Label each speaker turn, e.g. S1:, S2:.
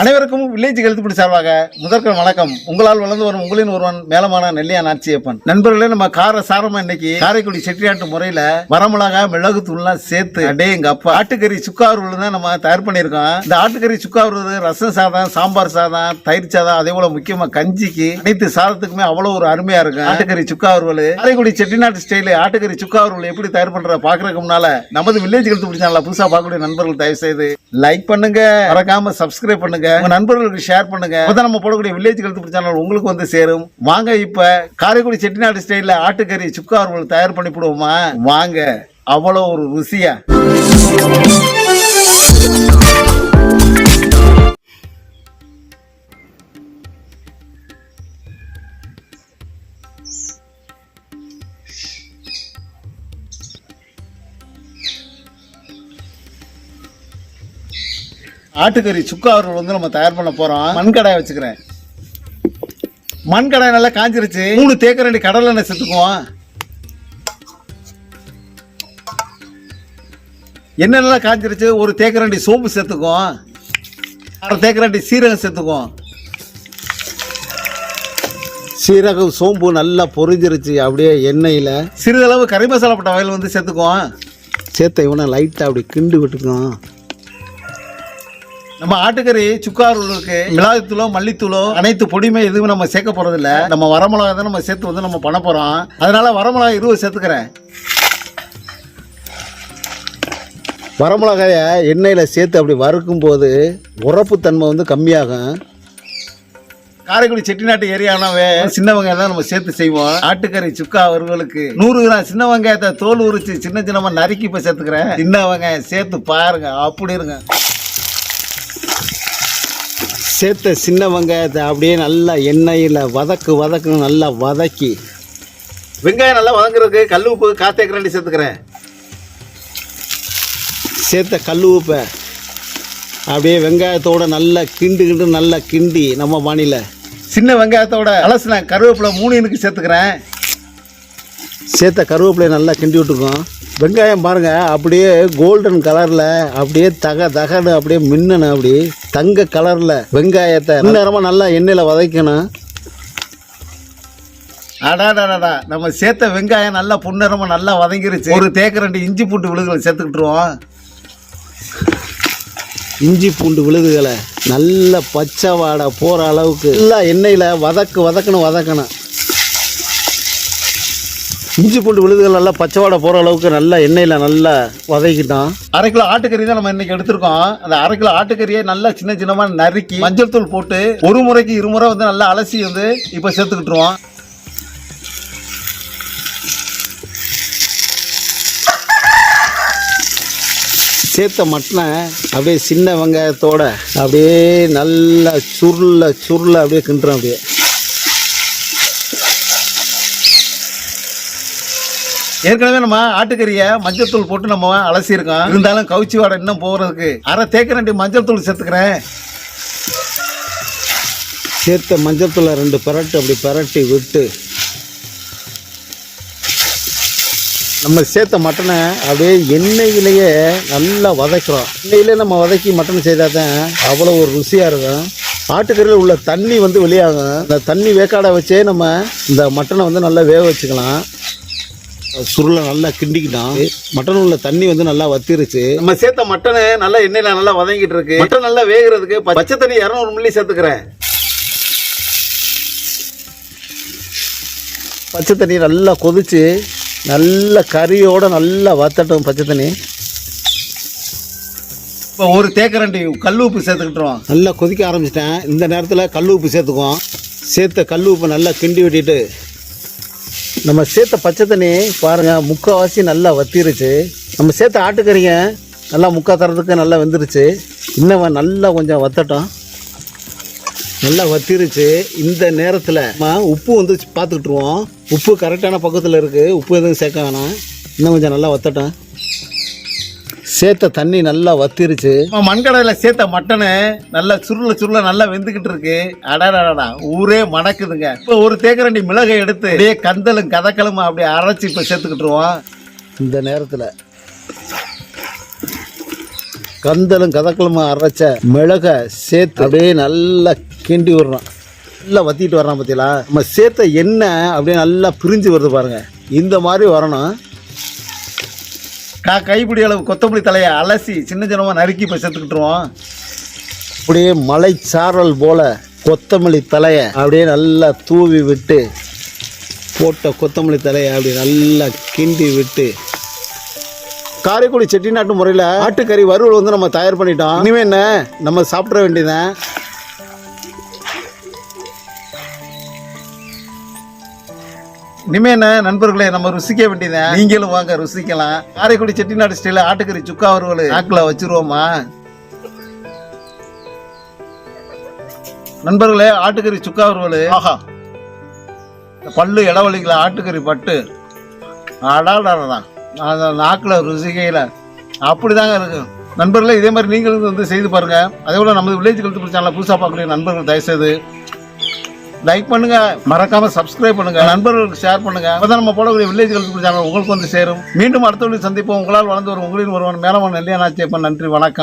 S1: அனைவருக்கும் வில்லேஜ் எழுத்துப்படி சார்பாக முதற்கண் வணக்கம். உங்களால் வளர்ந்து வரும் உங்களின் ஒருவன் மேலமான நெல்லியா நாச்சியப்பன். நண்பர்களே, நம்ம கார சாரமா இன்னைக்கு காரைக்குடி செட்டியாட்டு முறையில வரமிளகா மிளகு தூள்லாம் சேர்த்து எங்க அப்பா ஆட்டுக்கறி சுக்காவூர் தான் நம்ம தயார் பண்ணியிருக்கோம். இந்த ஆட்டுக்கறி சுக்காவூர் ரசம் சாதம், சாம்பார் சாதம், தயிர் சாதம், அதே போல முக்கியமா கஞ்சிக்கு அனைத்து சாதத்துக்குமே அவ்வளவு ஒரு அருமையா இருக்கும். ஆட்டுக்கறி சுக்காவூர் காரைக்குடி செட்டிநாட்டு ஸ்டைல ஆட்டுக்கறி சுக்காவூர் எப்படி தயார் பண்ற பாக்குறதுக்கு முன்னால நமது வில்லேஜ் எழுத்துப்படி சேனலை புதுசா பார்க்கக்கூடிய நண்பர்கள் தயவு செய்து லைக் பண்ணுங்க, மறக்காம சப்ஸ்கிரைப் பண்ணுங்க, உங்க நண்பர்களுக்கு ஷேர் பண்ணுங்க. அப்பதான் நம்ம போடக்கூடிய வில்லேஜ் எழுத்துப்படி சேனல் உங்களுக்கு வந்து சேரும். வாங்க இப்ப காரைக்குடி செட்டிநாடு ஸ்டைல்ல ஆட்டுக்கறி சுக்காவூர் தயார் பண்ணி போடுவோமா? வாங்க. அவ்வளவு ஒரு ருசியா ஆட்டுக்கறி சுக்காவூர் வந்து நம்ம தயார் பண்ண போறோம். மண்கடாய் வச்சுக்கிறேன். மண்கடாய் நல்லா காஞ்சிருச்சு. 3 தேக்கரண்டி கடலை எண்ணெய் சேர்த்துக்குவோம். எண்ணெய் நல்லா காஞ்சிருச்சு. 1 தேக்கரண்டி சோம்பு சேர்த்துக்குவோம். 1/2 தேக்கரண்டி சீரகம் சேர்த்துக்குவோம். சீரகம் சோம்பு நல்லா பொரிஞ்சிருச்சு. அப்படியே எண்ணெயில் சிறிதளவு கறி மசாலா பட்ட வயல் வந்து சேர்த்துக்குவோம். சேர்த்த இவனை லைட்டாக அப்படி கிண்டு விட்டுக்குவோம். நம்ம ஆட்டுக்கறி சுக்காவூருக்கு மிளகாய்த்தூளோ மல்லித்தூளோ அனைத்து பொடியுமே எதுவும் நம்ம சேர்க்க போறது இல்ல. நம்ம வரமிளகாய் தான் நம்ம சேர்த்து வந்து நம்ம பண்ண போறோம். அதனால வரமிளகாய் 20 சேர்த்துக்கிறேன். வரமிளகாய எண்ணெயில சேர்த்து அப்படி வறுக்கும் போது உரப்பு தன்மை வந்து கம்மியாகும். காரைக்குடி செட்டிநாட்டு ஏரியாவே சின்ன வெங்காயம் தான் நம்ம சேர்த்து செய்வோம். ஆட்டுக்கறி சுக்கா அவர்களுக்கு 100 கிராம் சின்ன வெங்காயத்தை தோல் உரிச்சு சின்ன சின்னமா நறுக்கி இப்ப சேர்த்துக்கிறேன். சின்ன வெங்காயம் சேர்த்து பாருங்க, அப்படி இருங்க. சேர்த்த சின்ன வெங்காயத்தை அப்படியே நல்லா எண்ணெயில் வதக்குன்னு நல்லா வதக்கி வெங்காயம் நல்லா வதங்குறதுக்கு கல் உப்பு 1/4 தேக்கரண்டி சேர்த்துக்கிறேன். சேர்த்த கல் உப்பை அப்படியே வெங்காயத்தோட நல்லா நல்லா கிண்டி நம்ம பாணியில் சின்ன வெங்காயத்தோட அலசின கருவேப்பிலை 3 இனுக்கு சேர்த்துக்கிறேன். சேர்த்த கருவேப்பிலையை நல்லா கிண்டி விட்டுருக்கோம். வெங்காயம் பாருங்க, அப்படியே கோல்டன் கலர்ல அப்படியே தகன்னு அப்படியே மின்னணும். அப்படி தங்க கலர்ல வெங்காயத்தை நேரமா நல்லா எண்ணெயில வதக்கணும். அடாடாடா, நம்ம சேர்த்த வெங்காயம் நல்லா புன்னரமா நல்லா வதங்கிருச்சு. 1 தேக்கரண்டி இஞ்சி பூண்டு விழுதுகளை சேர்த்துக்கிட்டுருவோம். இஞ்சி பூண்டு விழுதுகளை நல்ல பச்சை வாடை போற அளவுக்கு நல்லா எண்ணெயில வதக்கணும். இஞ்சி பூண்டு விழுதுகள் நல்லா பச்சை வாடை போகிற அளவுக்கு நல்லா எண்ணெயில் நல்லா வதக்கிட்டோம். 1/2 கிலோ ஆட்டுக்கறி தான் நம்ம இன்னைக்கு எடுத்திருக்கோம். அந்த 1/2 கிலோ ஆட்டுக்கறியை நல்லா சின்னமாக நறுக்கி மஞ்சள் தூள் போட்டு 1 முறைக்கு 2 முறை வந்து நல்லா அலசி வந்து இப்போ சேர்த்துக்கிட்டுருவோம். சேர்த்த மட்டனை அப்படியே சின்ன வெங்காயத்தோட அப்படியே நல்லா சுருள அப்படியே கிண்டுறோம். அப்படியே ஏற்கனவே நம்ம ஆட்டுக்கறியை மஞ்சள் தூள் போட்டு நம்ம அலசியிருக்கோம். இருந்தாலும் கவுச்சி வாடை இன்னும் போகிறதுக்கு 1/2 தேக்கரண்டி மஞ்சள் தூள் சேர்த்துக்கிறேன். சேர்த்த மஞ்சள் தூளை 2 பிரட்டு அப்படி பிரட்டி விட்டு நம்ம சேர்த்த மட்டனை அப்படியே எண்ணெயிலேயே நல்லா வதக்குறோம். எண்ணெயிலே நம்ம வதக்கி மட்டன் செய்தால் தான் அவ்வளோ ஒரு ருசியாக இருக்கும். ஆட்டுக்கறியில் உள்ள தண்ணி வந்து வெளியாகும். அந்த தண்ணி வேக்காடை வச்சே நம்ம இந்த மட்டனை வந்து நல்லா வேக வச்சுக்கலாம். சுருளை நல்லா கிண்டிக்கிட்டோம். மட்டன் உள்ள தண்ணி வந்து நல்லா வத்திருச்சு. நம்ம சேர்த்த மட்டனை நல்லா எண்ணெயில நல்லா வதங்கிட்டு இருக்கு. மட்டன் நல்லா வேகிறதுக்கு பச்சை தண்ணி 200 மில்லி சேர்த்துக்கிறேன். பச்சை தண்ணி நல்லா கொதிச்சு நல்ல கறியோட நல்லா வத்தட்டும். பச்சை தண்ணி இப்போ 1 தேக்கரண்டி கல் உப்பு சேர்த்துக்கிட்டுருவோம். நல்லா கொதிக்க ஆரம்பிச்சிட்டேன். இந்த நேரத்தில் கல் உப்பு சேர்த்துக்குவோம். சேர்த்த கல் உப்பு நல்லா கிண்டி விட்டுட்டு நம்ம சேர்த்த பச்சை தண்ணி பாருங்கள் முக்கால்வாசி நல்லா வத்திருச்சு. நம்ம சேர்த்த ஆட்டுக்கறிங்க நல்லா முக்கால் தரத்துக்கு நல்லா வெந்துருச்சு. இன்னும் நல்லா கொஞ்சம் வத்தட்டும். நல்லா வத்திருச்சு. இந்த நேரத்தில் நம்ம உப்பு வந்து பார்த்துக்கிட்டுருவோம். உப்பு கரெக்டான பக்கத்தில் இருக்குது. உப்பு எதுவும் சேர்க்க வேணாம். இன்னும் கொஞ்சம் நல்லா வத்தட்டும். சேர்த்த தண்ணி நல்லா வத்திருச்சு. மண்கடையில் சேர்த்த மட்டனு நல்லா சுருள நல்லா வெந்துக்கிட்டு இருக்கு. அடாடா, ஊரே மணக்குதுங்க. இப்போ 1 தேக்கரண்டி மிளகை எடுத்து அப்படியே கந்தலும் கதக்கலும் அப்படியே அரைச்சி இப்போ சேர்த்துக்கிட்டுருவோம். இந்த நேரத்தில் கந்தலும் கதக்கலுமா அரைச்ச மிளகை சேர்த்து அப்படியே நல்லா கிண்டி விடுறோம். நல்லா வத்திட்டு வர்றான் பார்த்தீங்களா? நம்ம சேர்த்த எண்ணெய் அப்படியே நல்லா பிரிஞ்சு வருது பாருங்க. இந்த மாதிரி வரணும். கைப்பிடி அளவு கொத்தமல்லி தலையை அலசி சின்ன சின்னமாக நறுக்கி இப்போ சேர்த்துக்கிட்டுருவோம். அப்படியே மலைச்சாரல் போல கொத்தமல்லி தலையை அப்படியே நல்லா தூவி விட்டு போட்ட கொத்தமல்லி தலையை அப்படி நல்லா கிண்டி விட்டு காரைக்குடி செட்டிநாட்டு முறையில் ஆட்டுக்கறி வறுவல் வந்து நம்ம தயார் பண்ணிட்டோம். இனிமே என்ன நம்ம சாப்பிட வேண்டியதான். இனிமே என்ன நண்பர்களே, நம்ம ருசிக்க வேண்டியதான். நீங்களும் வாங்க ருசிக்கலாம். காரைக்குடி செட்டிநாடு ஸ்டைல ஆட்டுக்கறி சுக்கா வறுவல் நாக்கில் வச்சிருவோமா நண்பர்களே? ஆட்டுக்கறி சுக்கா வறுவல் ஆஹா, பல்லு இடவழிக்கல ஆட்டுக்கறி பட்டு அடாடாதான் நாக்கில் ருசிக்கையில் அப்படிதாங்க இருக்கு. நண்பர்களே, இதே மாதிரி நீங்களும் வந்து செய்து பாருங்க. அதே போல நமது வில்லேஜ் கல்ச்சர் சேனலை புதுசாக பார்க்கக்கூடிய நண்பர்கள் தயவுசெய்து லைக் பண்ணுங்க, மறக்காம சப்ஸ்கிரைப் பண்ணுங்க, நண்பர்களுக்கு ஷேர் பண்ணுங்க. அப்பதான் நம்ம போடக்கூடிய வில்லேஜ் கல்ச்சர் சேனல் உங்களுக்கு வந்து சேரும். மீண்டும் அடுத்த வீடியோவில் சந்திப்போம். உங்களால் வளர்ந்து வரும் உங்களின் ஒருவன் மேலமான நெல்லியா நாச்சியப்பன். நன்றி, வணக்கம்.